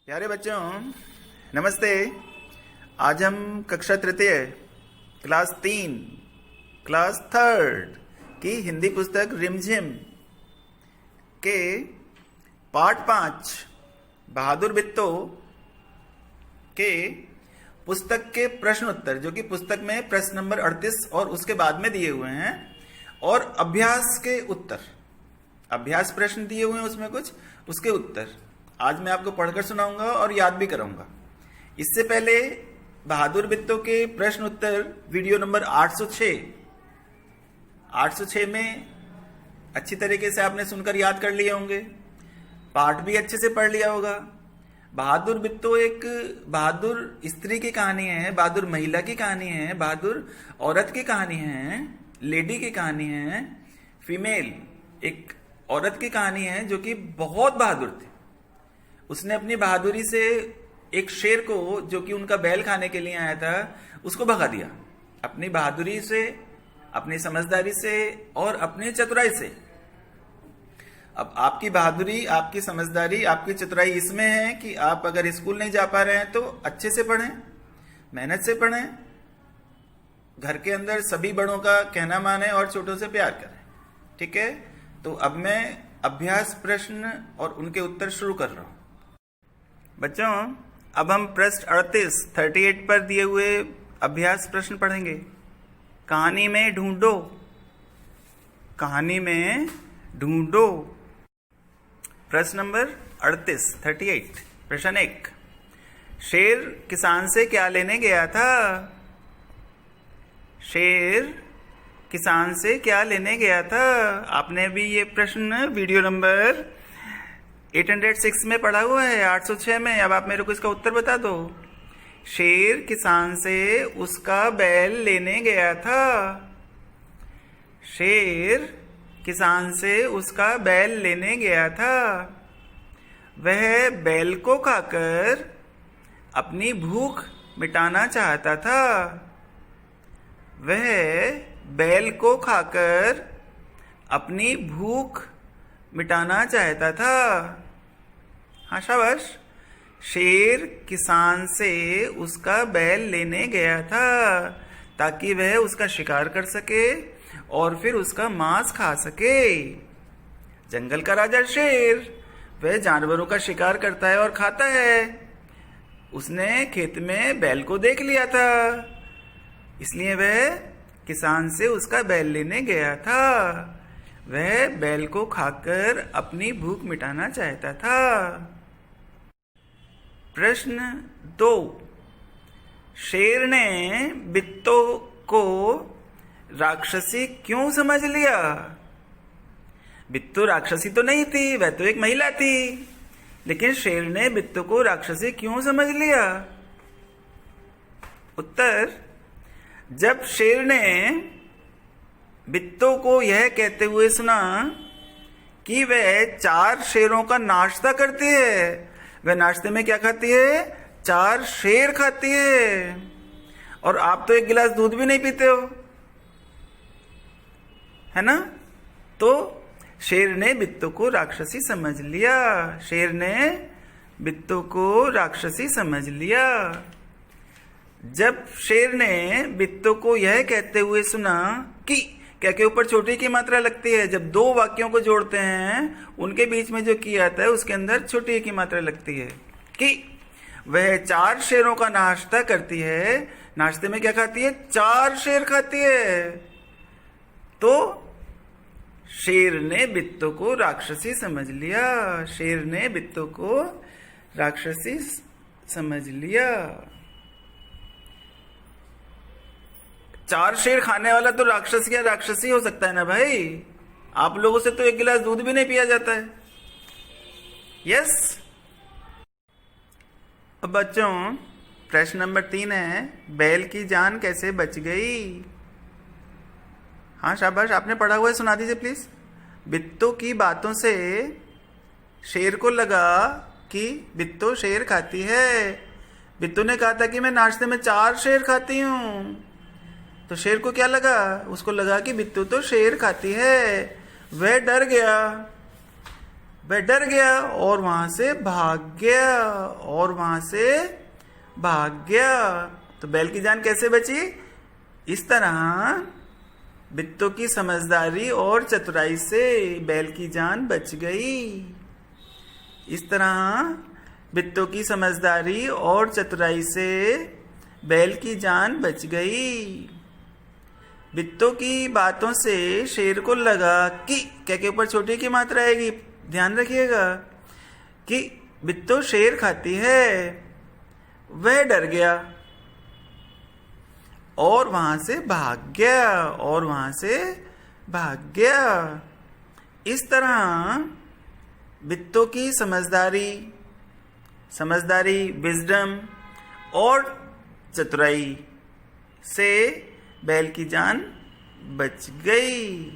प्यारे बच्चों नमस्ते। आज हम कक्षा तृतीय क्लास 3 क्लास 3 की हिंदी पुस्तक रिमझिम के पाठ 5 बहादुर बिट्टो के पुस्तक के प्रश्न उत्तर, जो कि पुस्तक में प्रश्न नंबर 38 और उसके बाद में दिए हुए हैं, और अभ्यास के उत्तर, अभ्यास प्रश्न दिए हुए हैं उसमें कुछ, उसके उत्तर आज मैं आपको पढ़कर सुनाऊंगा और याद भी कराऊंगा। इससे पहले बहादुर बिट्टो के प्रश्न उत्तर वीडियो नंबर 806 में अच्छी तरीके से आपने सुनकर याद कर लिए होंगे, पाठ भी अच्छे से पढ़ लिया होगा। बहादुर बिट्टो एक बहादुर स्त्री की कहानी है, बहादुर महिला की कहानी है, बहादुर औरत की कहानी है, लेडी की कहानी है, फीमेल एक औरत की कहानी है जो कि बहुत बहादुर थी। उसने अपनी बहादुरी से एक शेर को, जो कि उनका बैल खाने के लिए आया था, उसको भगा दिया। अपनी बहादुरी से, अपनी समझदारी से और अपनी चतुराई से। अब आपकी बहादुरी, आपकी समझदारी, आपकी चतुराई इसमें है कि आप अगर स्कूल नहीं जा पा रहे हैं तो अच्छे से पढ़ें, मेहनत से पढ़ें, घर के अंदर सभी बड़ों का कहना माने और छोटों से प्यार करें। ठीक है, तो अब मैं अभ्यास प्रश्न और उनके उत्तर शुरू कर रहा हूं। बच्चों अब हम पृष्ठ 38 पर दिए हुए अभ्यास प्रश्न पढ़ेंगे। कहानी में ढूंढो, कहानी में ढूंढो। प्रश्न नंबर 38 प्रश्न 1, शेर किसान से क्या लेने गया था? शेर किसान से क्या लेने गया था? आपने भी ये प्रश्न वीडियो नंबर 806 में पढ़ा हुआ है, 806 में। अब आप मेरे को इसका उत्तर बता दो। शेर किसान से उसका बैल लेने गया था। शेर किसान से उसका बैल लेने गया था। वह बैल को खाकर अपनी भूख मिटाना चाहता था। वह बैल को खाकर अपनी भूख मिटाना चाहता था। हाँ शाबाश। शेर किसान से उसका बैल लेने गया था ताकि वह उसका शिकार कर सके और फिर उसका मांस खा सके। जंगल का राजा शेर, वह जानवरों का शिकार करता है और खाता है। उसने खेत में बैल को देख लिया था, इसलिए वह किसान से उसका बैल लेने गया था। वह बैल को खाकर अपनी भूख मिटाना चाहता था। प्रश्न 2, शेर ने बिट्टो को राक्षसी क्यों समझ लिया? बिट्टो राक्षसी तो नहीं थी, वह तो एक महिला थी, लेकिन शेर ने बिट्टो को राक्षसी क्यों समझ लिया? उत्तर, जब शेर ने बिट्टो को यह कहते हुए सुना कि वह 4 शेरों का नाश्ता करती है, वह नाश्ते में क्या खाती है? 4 शेर खाती है, और आप तो 1 गिलास दूध भी नहीं पीते हो, है ना? तो शेर ने बिट्टो को राक्षसी समझ लिया। शेर ने बिट्टो को राक्षसी समझ लिया। जब शेर ने बिट्टो को यह कहते हुए सुना कि क्या के ऊपर छोटी की मात्रा लगती है, जब 2 वाक्यों को जोड़ते हैं उनके बीच में जो की आता है उसके अंदर छोटी की मात्रा लगती है, कि वह 4 शेरों का नाश्ता करती है। नाश्ते में क्या खाती है? 4 शेर खाती है। तो शेर ने बिट्टो को राक्षसी समझ लिया। शेर ने बिट्टो को राक्षसी समझ लिया। 4 शेर खाने वाला तो राक्षस या राक्षसी हो सकता है ना भाई। आप लोगों से तो 1 गिलास दूध भी नहीं पिया जाता है। यस। अब बच्चों प्रश्न नंबर 3 है, बैल की जान कैसे बच गई? हाँ शाबाश, आपने पढ़ा हुआ है, सुना दीजिए प्लीज। बिट्टो की बातों से शेर को लगा कि बिट्टो शेर खाती है। बिट्टो ने कहा था कि मैं नाश्ते में 4 शेर खाती हूं, तो शेर को क्या लगा? उसको लगा कि बिट्टो तो शेर खाती है। वह डर गया। वह डर गया और वहां से भाग गया, और वहां से भाग गया। तो बैल की जान कैसे बची? इस तरह बित्तों की समझदारी और चतुराई से बैल की जान बच गई। इस तरह बित्तों की समझदारी और चतुराई से बैल की जान बच गई। बित्तों की बातों से शेर को लगा कि, क्या के ऊपर छोटी की मात्रा आएगी, ध्यान रखिएगा, कि बित्तो शेर खाती है। वह डर गया और वहां से भाग गया, और वहां से भाग गया। इस तरह बित्तों की समझदारी विजडम और चतुराई से बैल की जान बच गई।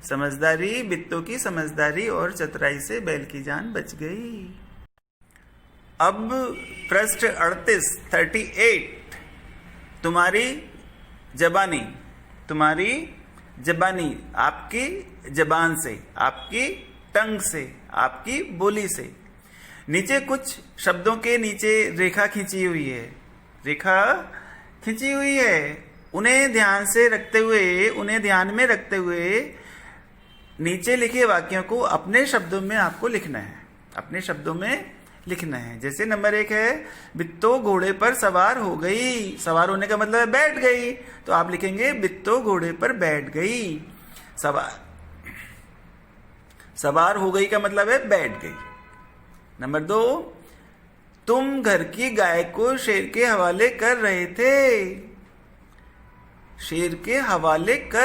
समझदारी, बित्तों की समझदारी और चतुराई से बैल की जान बच गई। अब पृष्ठ 38 तुम्हारी जबानी, आपकी जबान से, आपकी टंग से, आपकी बोली से। नीचे कुछ शब्दों के नीचे रेखा खींची हुई है, उन्हें ध्यान में रखते हुए नीचे लिखे वाक्यों को अपने शब्दों में आपको लिखना है। जैसे नंबर 1 है, बित्तो घोड़े पर सवार हो गई। सवार होने का मतलब है बैठ गई, तो आप लिखेंगे बित्तो घोड़े पर बैठ गई। सवार हो गई का मतलब है बैठ गई। नंबर 2, तुम घर की गाय को शेर के हवाले कर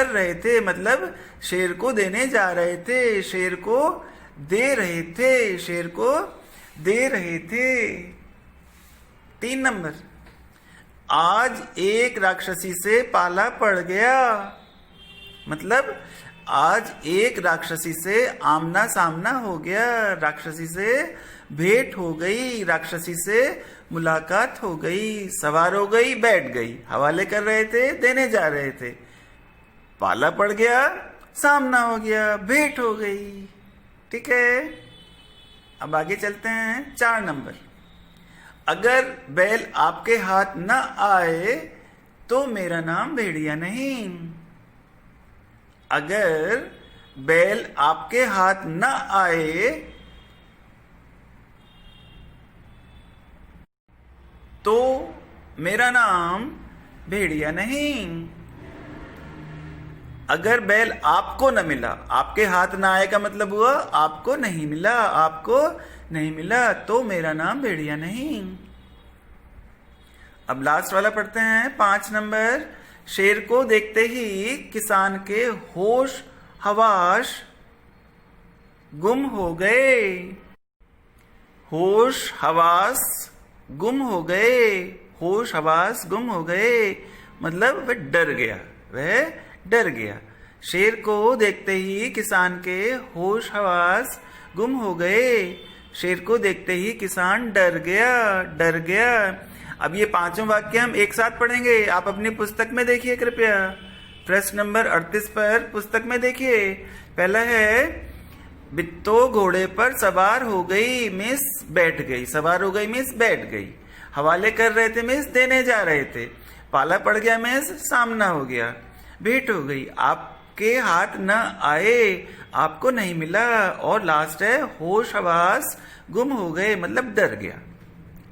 रहे थे, मतलब शेर को देने जा रहे थे, शेर को दे रहे थे। 3 नंबर, आज एक राक्षसी से पाला पड़ गया, मतलब आज एक राक्षसी से आमना सामना हो गया, राक्षसी से भेंट हो गई, राक्षसी से मुलाकात हो गई। सवार हो गई, बैठ गई, हवाले कर रहे थे, देने जा रहे थे, पाला पड़ गया, सामना हो गया, भेंट हो गई। ठीक है, अब आगे चलते हैं। 4 नंबर, अगर बैल आपके हाथ न आए तो मेरा नाम भेड़िया नहीं। अगर बैल आपके हाथ न आए तो मेरा नाम भेड़िया नहीं। अगर बैल आपको न मिला, आपके हाथ ना आए का मतलब हुआ आपको नहीं मिला, तो मेरा नाम भेड़िया नहीं। अब लास्ट वाला पढ़ते हैं। 5 नंबर, शेर को देखते ही किसान के होश हवास गुम हो गए। होश हवास गुम हो गए, मतलब वह डर गया। शेर को देखते ही किसान के होश हवास गुम हो गए। शेर को देखते ही किसान डर गया। अब ये 5 वाक्य हम एक साथ पढ़ेंगे। आप अपनी पुस्तक में देखिए कृपया, पृष्ठ नंबर 38 पर पुस्तक में देखिए। पहला है, बित्तो घोड़े पर सवार हो गई मिस बैठ गई। हवाले कर रहे थे मिस देने जा रहे थे। पाला पड़ गया मिस सामना हो गया। भेंट हो गई, आपके हाथ न आए, आपको नहीं मिला। और लास्ट है, होश हवास गुम हो गए, मतलब डर गया।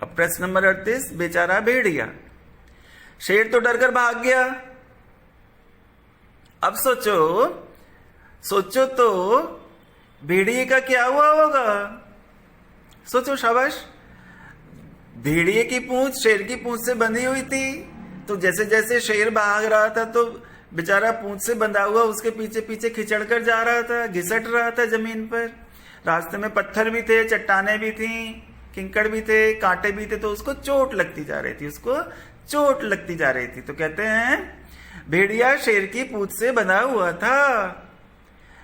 अब प्रश्न नंबर 38, बेचारा भेड़िया। शेर तो डर कर भाग गया। अब सोचो तो भेड़िए का क्या हुआ होगा? सोचो, शाबाश। भेड़िए की पूंछ शेर की पूंछ से बंधी हुई थी, तो जैसे जैसे शेर भाग रहा था तो बेचारा पूंछ से बंधा हुआ उसके पीछे पीछे खिंचड़ कर जा रहा था, घिसट रहा था जमीन पर। रास्ते में पत्थर भी थे, चट्टाने भी थी, किंकड़ भी थे, कांटे भी थे, तो उसको चोट लगती जा रही थी। तो कहते हैं भेड़िया शेर की पूंछ से बंधा हुआ था।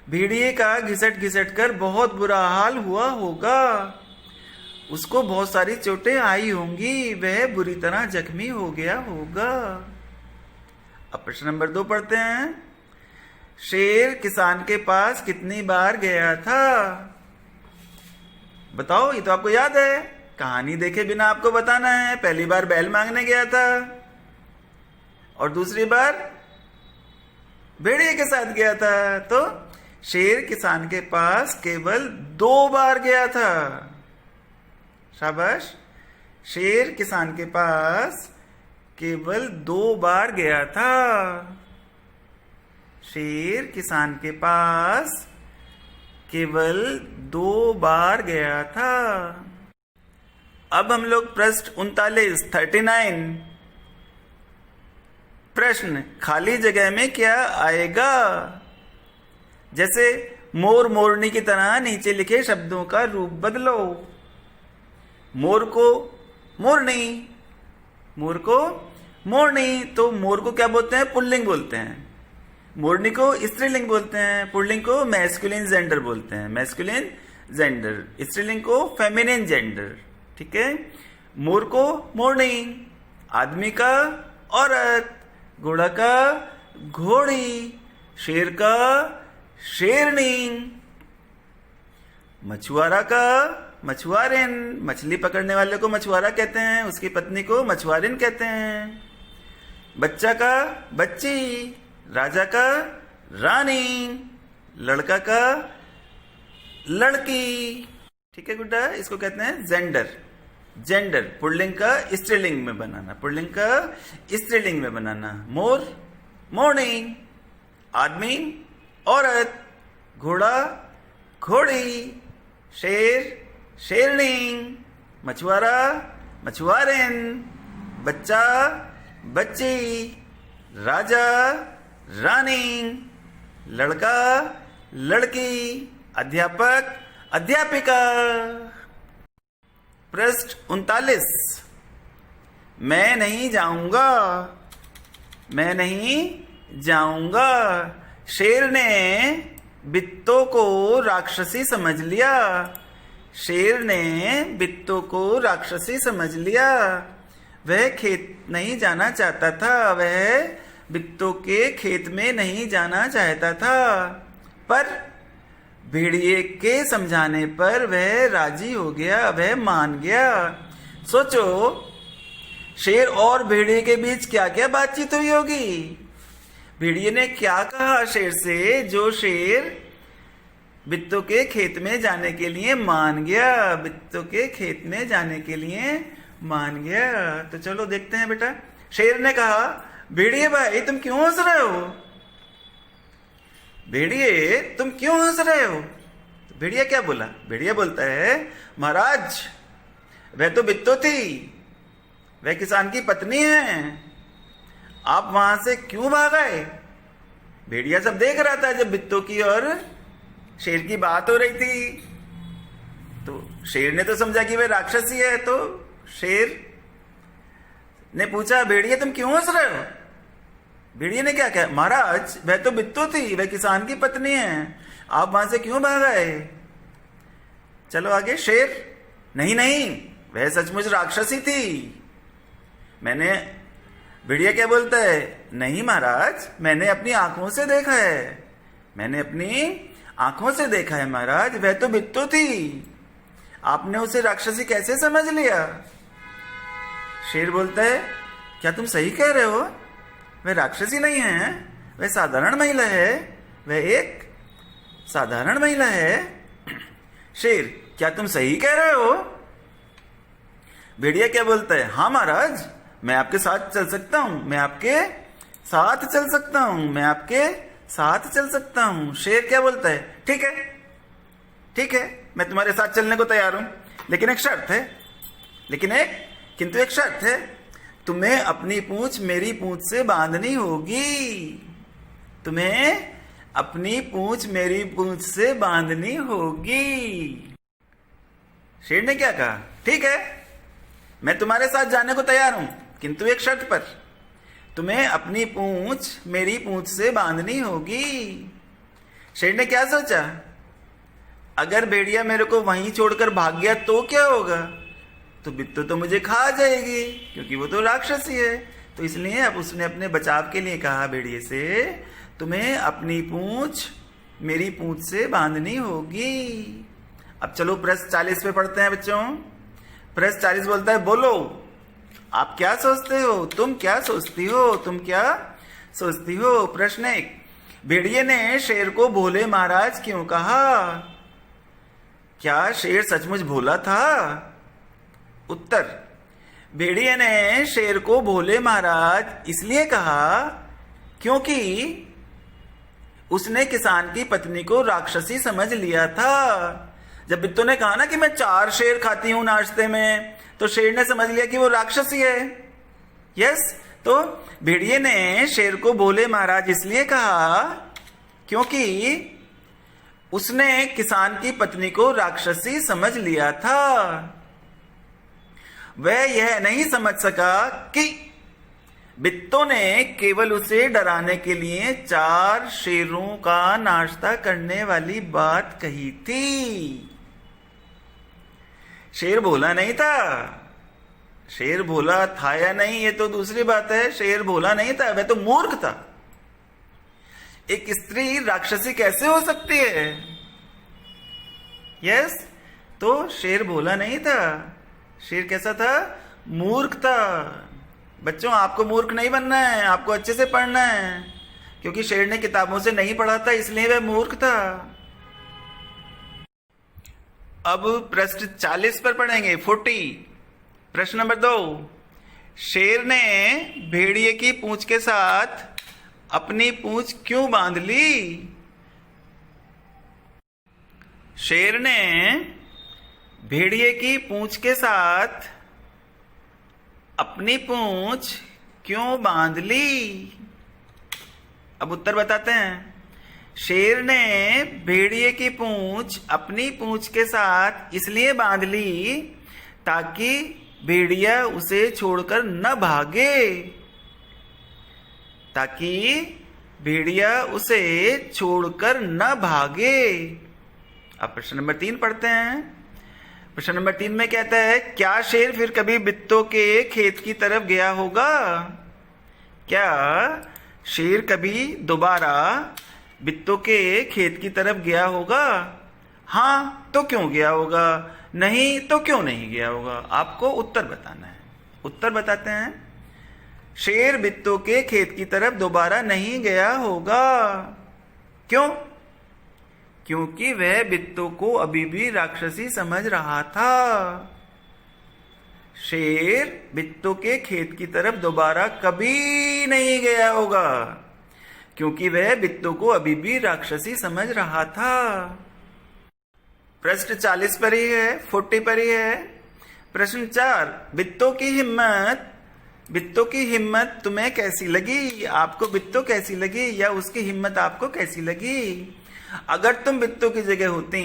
भेड़िए का घिसट कर बहुत बुरा हाल हुआ होगा, उसको बहुत सारी चोटें आई होंगी, वह बुरी तरह जख्मी हो गया होगा। अब प्रश्न नंबर 2 पढ़ते हैं। शेर किसान के पास कितनी बार गया था? बताओ, ये तो आपको याद है। कहानी देखे बिना आपको बताना है। पहली बार बैल मांगने गया था और दूसरी बार भेड़िए के साथ गया था। तो शेर किसान के पास केवल 2 बार गया था। शाबाश। शेर किसान के पास केवल 2 बार गया था। शेर किसान के पास केवल 2 बार गया था। अब हम लोग पृष्ठ 39 प्रश्न, खाली जगह में क्या आएगा? जैसे मोर मोरनी की तरह नीचे लिखे शब्दों का रूप बदलो। मोर को मोरनी, मोर को मोरनी। तो मोर को क्या बोलते हैं? पुल्लिंग बोलते हैं। मोरनी को स्त्रीलिंग बोलते हैं। पुल्लिंग को मैस्कुलिन जेंडर बोलते हैं, मैस्कुलिन जेंडर। स्त्रीलिंग को फेमिनिन जेंडर। ठीक है। मोर को मोरनी, आदमी का औरत, घोड़ा का घोड़ी, शेर का शेरनी, मछुआरा का मछुआरिन। मछली पकड़ने वाले को मछुआरा कहते हैं, उसकी पत्नी को मछुआरिन कहते हैं। बच्चा का बच्ची, राजा का रानी, लड़का का लड़की। ठीक है गुड्डा, इसको कहते हैं जेंडर। जेंडर पुल्लिंग का स्त्रीलिंग में बनाना, पुल्लिंग का स्त्रीलिंग में बनाना। मोर मोरनी, आदमी औरत, घोड़ा घोड़ी, शेर शेरनी, मछुआरा मछुआरिन, बच्चा बच्ची, राजा रानी, लड़का लड़की, अध्यापक अध्यापिका। पृष्ठ 39 मैं नहीं जाऊंगा, मैं नहीं जाऊंगा। शेर ने बित्तों को राक्षसी समझ लिया। शेर ने बित्तों को राक्षसी समझ लिया। वह खेत नहीं जाना चाहता था, वह बित्तों के खेत में नहीं जाना चाहता था, पर भेड़िए के समझाने पर वह राजी हो गया, वह मान गया। सोचो, शेर और भेड़िए के बीच क्या क्या बातचीत हुई होगी। भेड़िए ने क्या कहा शेर से, जो शेर बित्तों के खेत में जाने के लिए मान गया, बित्तों के खेत में जाने के लिए मान गया। तो चलो देखते हैं बेटा। शेर ने कहा, भेड़िए भाई तुम क्यों हंस रहे हो? भेड़िए तुम क्यों हंस रहे हो? तो भेड़िया क्या बोला? भेड़िया बोलता है, महाराज वह तो बित्तो थी, वह किसान की पत्नी है, आप वहां से क्यों भाग आए? भेड़िया सब देख रहा था जब बित्तो की और शेर की बात हो रही थी। तो शेर ने तो समझा कि वह राक्षसी है। तो शेर ने पूछा, भेड़िया तुम क्यों हंस रहे हो? भेड़िए ने क्या कहा, महाराज वह तो बित्तो थी, वह किसान की पत्नी है, आप वहां से क्यों भाग आए? चलो आगे। शेर, नहीं नहीं वह सचमुच राक्षसी थी, मैंने। भेड़िया क्या बोलता है, नहीं महाराज मैंने अपनी आंखों से देखा है, मैंने अपनी आंखों से देखा है महाराज, वह तो बित्तो थी, आपने उसे राक्षसी कैसे समझ लिया? शेर बोलता है, क्या तुम सही कह रहे हो? वह राक्षसी नहीं है, वह साधारण महिला है, वह एक साधारण महिला है। शेर, क्या तुम सही कह रहे हो? भेड़िया क्या बोलता है, हाँ महाराज मैं आपके साथ चल सकता हूं, मैं आपके साथ चल सकता हूं, मैं आपके साथ चल सकता हूं। शेर क्या बोलता है, ठीक है ठीक है मैं तुम्हारे साथ चलने को तैयार हूं, लेकिन एक शर्त है, किंतु एक शर्त है, तुम्हें अपनी पूंछ मेरी पूंछ से बांधनी होगी, तुम्हें अपनी पूंछ मेरी पूंछ से बांधनी होगी। शेर ने क्या कहा, ठीक है मैं तुम्हारे साथ जाने को तैयार हूं, किंतु एक शर्त पर, तुम्हें अपनी पूंछ मेरी पूंछ से बांधनी होगी। शेर ने क्या सोचा, अगर भेड़िया मेरे को वहीं छोड़कर भाग गया तो क्या होगा? तो बित्तो तो मुझे खा जाएगी, क्योंकि वो तो राक्षसी है। तो इसलिए अब उसने अपने बचाव के लिए कहा भेड़िए से, तुम्हें अपनी पूंछ मेरी पूंछ से बांधनी होगी। अब चलो प्रश्न 40 पे पढ़ते हैं बच्चों। प्रश्न 40 बोलता है, बोलो आप क्या सोचते हो, तुम क्या सोचती हो, तुम क्या सोचती हो। प्रश्न 1, भेड़िए ने शेर को भोले महाराज क्यों कहा? क्या शेर सचमुच भोला था? उत्तर, भेड़िए ने शेर को भोले महाराज इसलिए कहा क्योंकि उसने किसान की पत्नी को राक्षसी समझ लिया था। जब बिट्टू ने कहा ना कि मैं 4 शेर खाती हूं नाश्ते में, तो शेर ने समझ लिया कि वो राक्षसी है। यस, तो भेड़िए ने शेर को भोले महाराज इसलिए कहा क्योंकि उसने किसान की पत्नी को राक्षसी समझ लिया था। वह यह नहीं समझ सका कि बिट्टू ने केवल उसे डराने के लिए 4 शेरों का नाश्ता करने वाली बात कही थी। शेर भोला नहीं था। शेर भोला था या नहीं ये तो दूसरी बात है। शेर भोला नहीं था, वह तो मूर्ख था। एक स्त्री राक्षसी कैसे हो सकती है? यस, तो शेर भोला नहीं था। शेर कैसा था? मूर्ख था। बच्चों, आपको मूर्ख नहीं बनना है, आपको अच्छे से पढ़ना है, क्योंकि शेर ने किताबों से नहीं पढ़ा था, इसलिए वह मूर्ख था। अब प्रश्न 40 पर पढ़ेंगे, 40। प्रश्न नंबर 2, शेर ने भेड़िए की पूंछ के साथ अपनी पूंछ क्यों बांध ली? शेर ने भेड़िए की पूंछ के साथ अपनी पूंछ क्यों बांध ली? अब उत्तर बताते हैं। शेर ने भेड़िए की पूंछ अपनी पूंछ के साथ इसलिए बांध ली ताकि भेड़िया उसे छोड़कर न भागे, ताकि भेड़िया उसे छोड़कर न भागे। अब प्रश्न नंबर 3 पढ़ते हैं। प्रश्न नंबर 3 में कहता है, क्या शेर फिर कभी बिट्टू के खेत की तरफ गया होगा? क्या शेर कभी दोबारा बिट्टू के खेत की तरफ गया होगा? हाँ तो क्यों गया होगा, नहीं तो क्यों नहीं गया होगा? आपको उत्तर बताना है। उत्तर बताते हैं। शेर बिट्टू के खेत की तरफ दोबारा नहीं गया होगा। क्यों? क्योंकि वह बिट्टू को अभी भी राक्षसी समझ रहा था। शेर बिट्टू के खेत की तरफ दोबारा कभी नहीं गया होगा, क्योंकि वह बिट्टू को अभी भी राक्षसी समझ रहा था। प्रश्न 40 पर ही है, 40 पर ही है। प्रश्न 4, बिट्टू की हिम्मत तुम्हें कैसी लगी? आपको बिट्टू कैसी लगी या उसकी हिम्मत आपको कैसी लगी? अगर तुम बिट्टू की जगह होती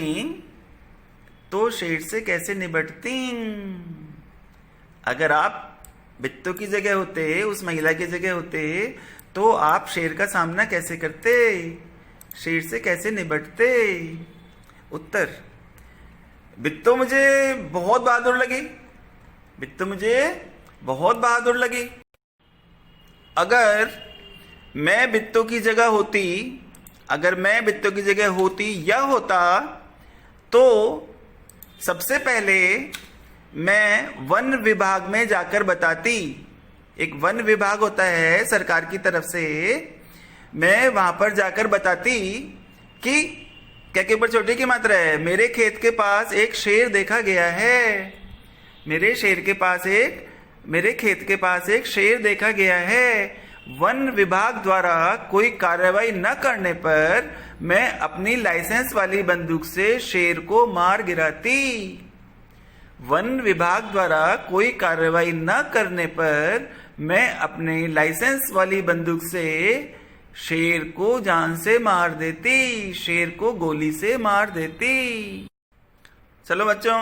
तो शेर से कैसे निपटती? अगर आप बिट्टू की जगह होते, उस महिला की जगह होते, तो आप शेर का सामना कैसे करते? शेर से कैसे निपटते? उत्तर, बिट्टू मुझे बहुत बहादुर लगी। बिट्टू मुझे बहुत बहादुर लगी। अगर मैं बिट्टू की जगह होती, अगर मैं बिट्टू की जगह होती या होता, तो सबसे पहले मैं वन विभाग में जाकर बताती। एक वन विभाग होता है सरकार की तरफ से, मैं वहां पर जाकर बताती कि क्या के ऊपर छोटे की मात्रा है, मेरे खेत के पास एक शेर देखा गया है, मेरे खेत के पास एक शेर देखा गया है। वन विभाग द्वारा कोई कार्रवाई न करने पर मैं अपनी लाइसेंस वाली बंदूक से शेर को मार गिराती। वन विभाग द्वारा कोई कार्रवाई न करने पर मैं अपने लाइसेंस वाली बंदूक से शेर को जान से मार देती, शेर को गोली से मार देती। चलो बच्चों,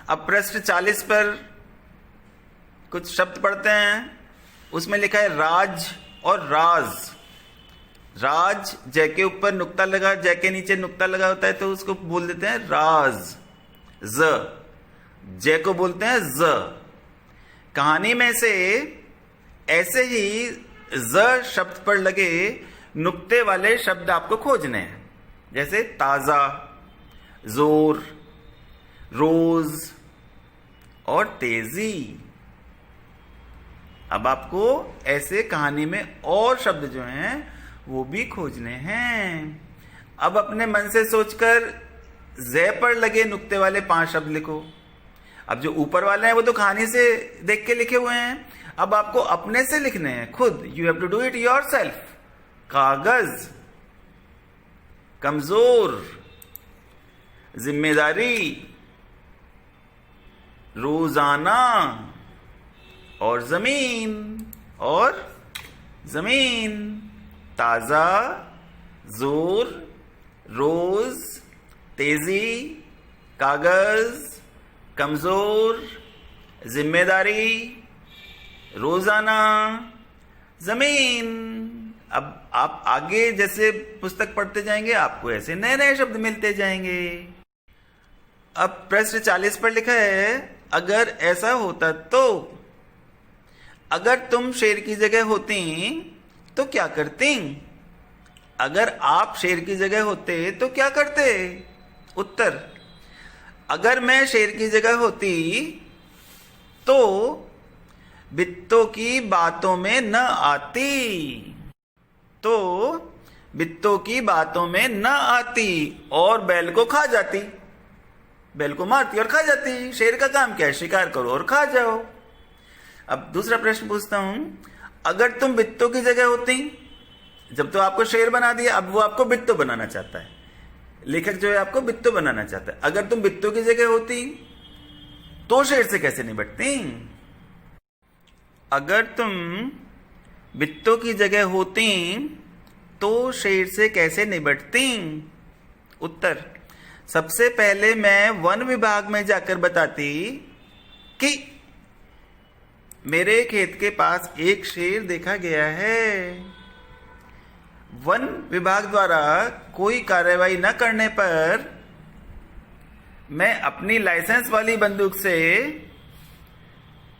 अब प्रश्न 40 पर कुछ शब्द पढ़ते हैं। उसमें लिखा है राज और राज। राज, जय के ऊपर नुक्ता लगा, जय के नीचे नुक्ता लगा होता है तो उसको बोल देते हैं राज। ज, जय को बोलते हैं ज। कहानी में से ऐसे ही ज शब्द पर लगे नुक्ते वाले शब्द आपको खोजने हैं, जैसे ताजा, जोर, रोज और तेजी। अब आपको ऐसे कहानी में और शब्द जो हैं वो भी खोजने हैं। अब अपने मन से सोचकर ज़े पर लगे नुक्ते वाले 5 शब्द लिखो। अब जो ऊपर वाले हैं वो तो कहानी से देख के लिखे हुए हैं, अब आपको अपने से लिखने हैं खुद। You have to do it yourself. कागज, कमजोर, जिम्मेदारी, रोजाना और जमीन, ताजा, जोर, रोज, तेजी, कागज, कमजोर, जिम्मेदारी, रोजाना, जमीन। अब आप आगे जैसे पुस्तक पढ़ते जाएंगे आपको ऐसे नए नए शब्द मिलते जाएंगे। अब प्रश्न 40 पर लिखा है, अगर ऐसा होता तो, अगर तुम शेर की जगह होती तो क्या करती? अगर आप शेर की जगह होते तो क्या करते? उत्तर, अगर मैं शेर की जगह होती तो बित्तों की बातों में न आती, तो बित्तों की बातों में न आती और बैल को खा जाती। बैल को मारती और खा जाती। शेर का काम क्या है? शिकार करो और खा जाओ। अब दूसरा प्रश्न पूछता हूं, अगर तुम बित्तों की जगह होती, जब तो आपको शेर बना दिया, अब वो आपको बित्तो बनाना चाहता है। लेखक जो है आपको बित्तो बनाना चाहता है। अगर तुम बित्तों की जगह होती तो शेर से कैसे निपटती? अगर तुम बित्तों की जगह होती तो शेर से कैसे निपटती? उत्तर, सबसे पहले मैं वन विभाग में जाकर बताती कि मेरे खेत के पास एक शेर देखा गया है। वन विभाग द्वारा कोई कार्रवाई न करने पर मैं अपनी लाइसेंस वाली बंदूक से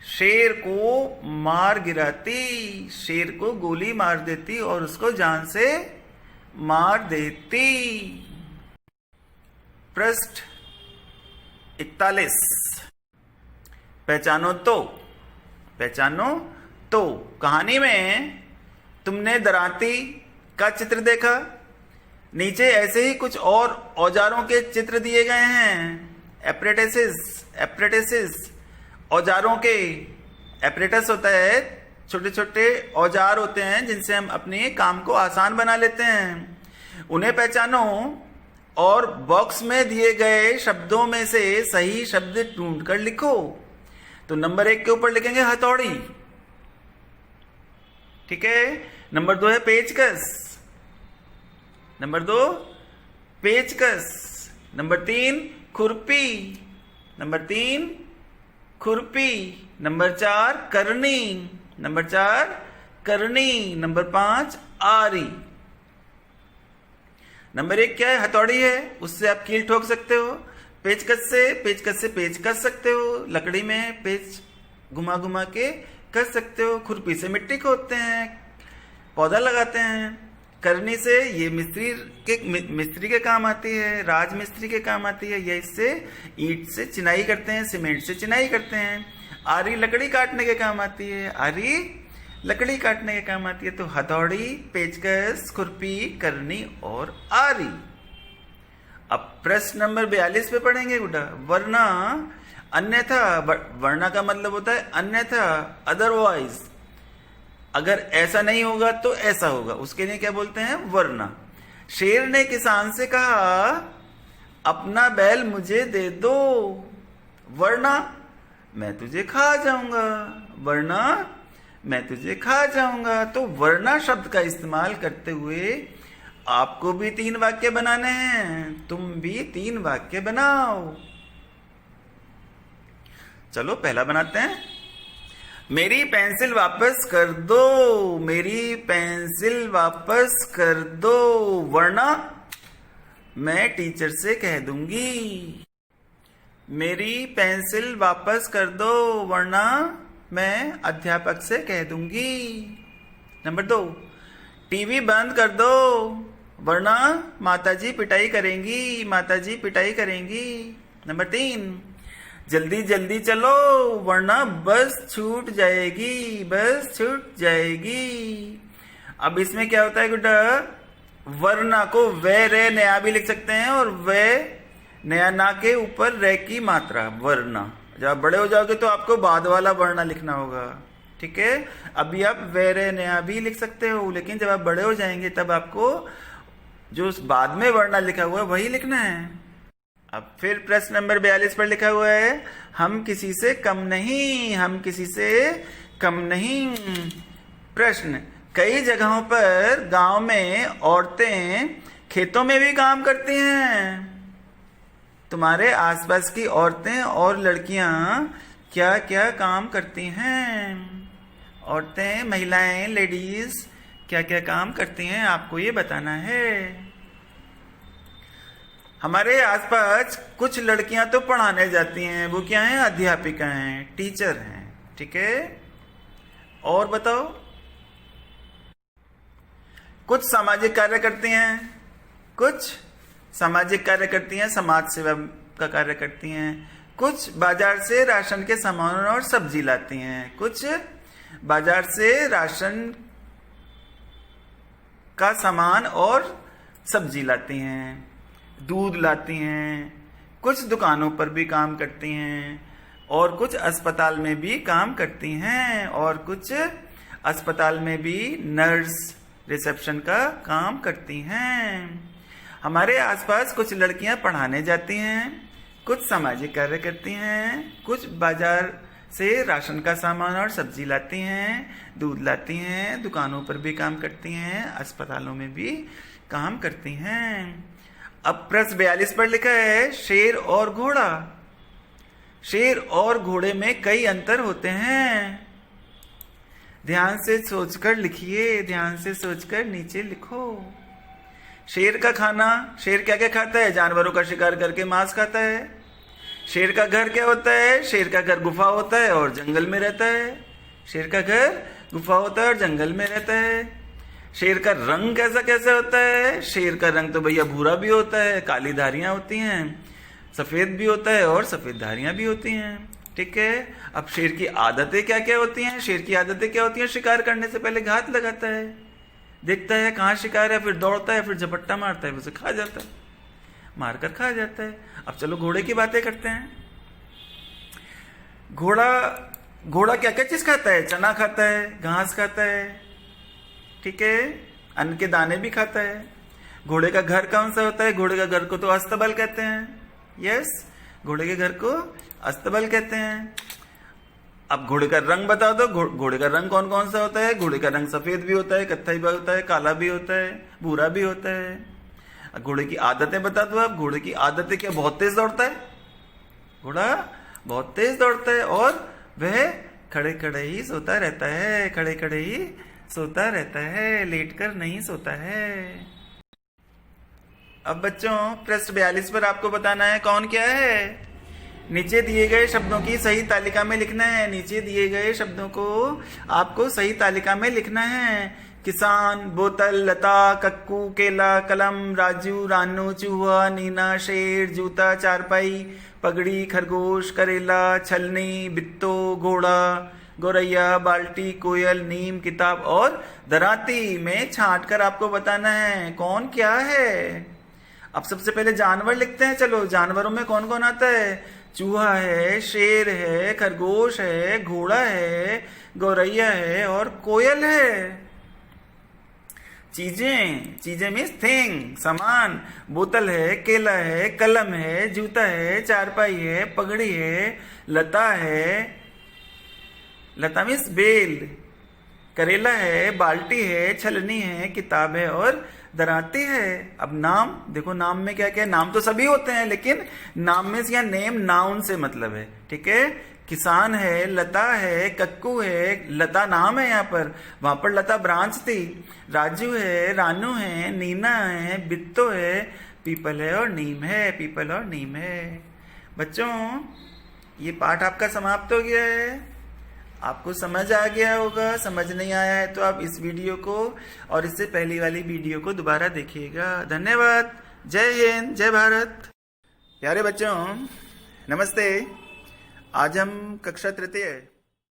शेर को मार गिराती, शेर को गोली मार देती और उसको जान से मार देती। प्रश्न 41, पहचानो तो कहानी में तुमने दरांती का चित्र देखा, नीचे ऐसे ही कुछ और औजारों के चित्र दिए गए हैं। एपरेटिसेस औजारों के, एपरेटस होता है छोटे छोटे औजार होते हैं जिनसे हम अपने काम को आसान बना लेते हैं। उन्हें पहचानो और बॉक्स में दिए गए शब्दों में से सही शब्द ढूंढकर लिखो। तो नंबर 1 के ऊपर लिखेंगे हथौड़ी, ठीक है। नंबर 2 है पेचकस, नंबर 2 पेचकस, नंबर 3 खुरपी, नंबर 3 खुरपी, नंबर 4 करनी, नंबर 4 करनी, नंबर 5 आरी। नंबर 1 क्या है? हथौड़ी है, उससे आप कील ठोक सकते हो। पेचकस से पेच कस सकते हो, लकड़ी में पेच घुमा घुमा के कर सकते हो। खुरपी से मिट्टी खोदते हैं, पौधा लगाते हैं। करनी से ये मिस्त्री के काम आती है, राजमिस्त्री के काम आती है। ये इससे ईंट से चिनाई करते हैं, सीमेंट से चिनाई करते हैं। आरी लकड़ी काटने के काम आती है, आरी लकड़ी काटने के काम आती है। तो हथौड़ी, पेचकस, खुरपी, करनी और आरी। अब प्रश्न नंबर 42 पे पढ़ेंगे गुड्डा। वरना, अन्यथा, वरना का मतलब होता है अन्यथा, अदरवाइज। अगर ऐसा नहीं होगा तो ऐसा होगा, उसके लिए क्या बोलते हैं? वरना। शेर ने किसान से कहा, अपना बैल मुझे दे दो, वरना मैं तुझे खा जाऊंगा, वरना मैं तुझे खा जाऊंगा। तो वरना शब्द का इस्तेमाल करते हुए आपको भी 3 वाक्य बनाने हैं, तुम भी 3 वाक्य बनाओ। चलो पहला बनाते हैं। मेरी पेंसिल वापस कर दो, मेरी पेंसिल वापस कर दो, वरना मैं टीचर से कह दूंगी। मेरी पेंसिल वापस कर दो, वरना मैं अध्यापक से कह दूंगी। नंबर 2, टीवी बंद कर दो, वरना माताजी पिटाई करेंगी, माताजी पिटाई करेंगी। नंबर 3, जल्दी जल्दी चलो वरना बस छूट जाएगी, बस छूट जाएगी। अब इसमें क्या होता है गुड्डा, वरना को वे रे नया भी लिख सकते हैं और वे नया ना के ऊपर रे की मात्रा वरना। जब आप बड़े हो जाओगे तो आपको बाद वाला वरना लिखना होगा, ठीक है। अभी आप वे रे नया भी लिख सकते हो, लेकिन जब आप बड़े हो जाएंगे तब आपको जो बाद में वरना लिखा हुआ है वही लिखना है। अब फिर प्रश्न नंबर 42 पर लिखा हुआ है, हम किसी से कम नहीं, हम किसी से कम नहीं। प्रश्न, कई जगहों पर गांव में औरतें खेतों में भी काम करती हैं। तुम्हारे आसपास की औरतें और लड़कियां क्या क्या काम करती हैं? औरतें, महिलाएं, लेडीज क्या क्या काम करती हैं, आपको ये बताना है। हमारे आसपास कुछ लड़कियां तो पढ़ाने जाती हैं, वो क्या हैं? अध्यापिका हैं, टीचर हैं, ठीक है। और बताओ, कुछ सामाजिक कार्य करती हैं, कुछ सामाजिक कार्य करती हैं, समाज सेवा का कार्य करती हैं। कुछ बाजार से राशन के सामान और सब्जी लाती हैं, कुछ बाजार से राशन का सामान और सब्जी लाती हैं, दूध लाती हैं। कुछ दुकानों पर भी काम करती हैं और कुछ अस्पताल में भी काम करती हैं और कुछ अस्पताल में भी नर्स, रिसेप्शन का काम करती हैं। हमारे आसपास कुछ लड़कियां पढ़ाने जाती हैं, कुछ सामाजिक कार्य करती हैं, कुछ बाजार से राशन का सामान और सब्जी लाती हैं, दूध लाती हैं, दुकानों पर भी काम करती हैं, अस्पतालों में भी काम करती हैं। अब प्रश्न 42 पर लिखा है, शेर और घोड़ा। शेर और घोड़े में कई अंतर होते हैं। ध्यान से सोचकर लिखिए, ध्यान से सोचकर नीचे लिखो। शेर का खाना, शेर क्या क्या खाता है? जानवरों का शिकार करके मांस खाता है। शेर का घर क्या होता है? शेर का घर गुफा होता है और जंगल में रहता है। शेर का घर गुफा होता है और जंगल में रहता है। शेर का रंग कैसा कैसा होता है? शेर का रंग तो भैया भूरा भी होता है, काली धारियां होती हैं, सफेद भी होता है और सफेद धारियां भी होती हैं, ठीक है। अब शेर की आदतें क्या क्या होती हैं? शेर की आदतें क्या होती हैं? शिकार करने से पहले घात लगाता है, देखता है कहाँ शिकार है, फिर दौड़ता है, फिर झपट्टा मारता है, उसे खा जाता है, मारकर खा जाता है। अब चलो घोड़े की बातें करते हैं। घोड़ा क्या क्या चीज खाता है? चना खाता है, घास खाता है, ठीक है, अन्न के दाने भी खाता है। घोड़े का घर कौन सा होता है? घोड़े का घर को तो अस्तबल कहते हैं। यस, घोड़े के घर को अस्तबल कहते हैं। अब घोड़े का रंग बता दो, घोड़े का रंग कौन कौन सा होता है? घोड़े का रंग सफेद भी होता है, कत्थई भी होता है, काला भी होता है, भूरा भी होता है। घोड़े की आदतें बता दो। अब घोड़े की आदतें क्या? बहुत तेज दौड़ता है, घोड़ा बहुत तेज दौड़ता है और वह खड़े खड़े ही सोता रहता है, खड़े खड़े ही सोता रहता है, लेटकर नहीं सोता है। अब बच्चों, प्रश्न 42 पर आपको बताना है कौन क्या है। नीचे दिए गए शब्दों की सही तालिका में लिखना है। नीचे दिए गए शब्दों को आपको सही तालिका में लिखना है। किसान, बोतल, लता, कक्कू, केला, कलम, राजू, रानू, चूहा, नीना, शेर, जूता, चारपाई, पगड़ी, खरगोश, करेला, छलनी, बित्तो, घोड़ा, गौरैया, बाल्टी, कोयल, नीम, किताब और दराती में छांट कर आपको बताना है कौन क्या है। अब सबसे पहले जानवर लिखते हैं। चलो, जानवरों में कौन कौन आता है? चूहा है, शेर है, खरगोश है, घोड़ा है, गौरैया है और कोयल है। चीजें मीन्स थिंग, सामान। बोतल है, केला है, कलम है, जूता है, चारपाई है, पगड़ी है, लता है, लता मीन्स बेल, करेला है, बाल्टी है, छलनी है, किताब है और दराती है। अब नाम देखो, नाम में क्या क्या है? नाम तो सभी होते हैं, लेकिन नाम में या नेम नाउन से मतलब है, ठीक है। किसान है, लता है, कक्कू है, लता नाम है यहाँ पर, वहां पर लता ब्रांच थी। राजू है, रानू है, नीना है, बित्तो है, पीपल है और नीम है, पीपल और नीम है। बच्चों, ये पाठ आपका समाप्त हो गया है। आपको समझ आ गया होगा। समझ नहीं आया है तो आप इस वीडियो को और इससे पहली वाली वीडियो को दोबारा देखिएगा। धन्यवाद। जय हिंद, जय भारत। प्यारे बच्चों, नमस्ते। आज हम कक्षा तृतीय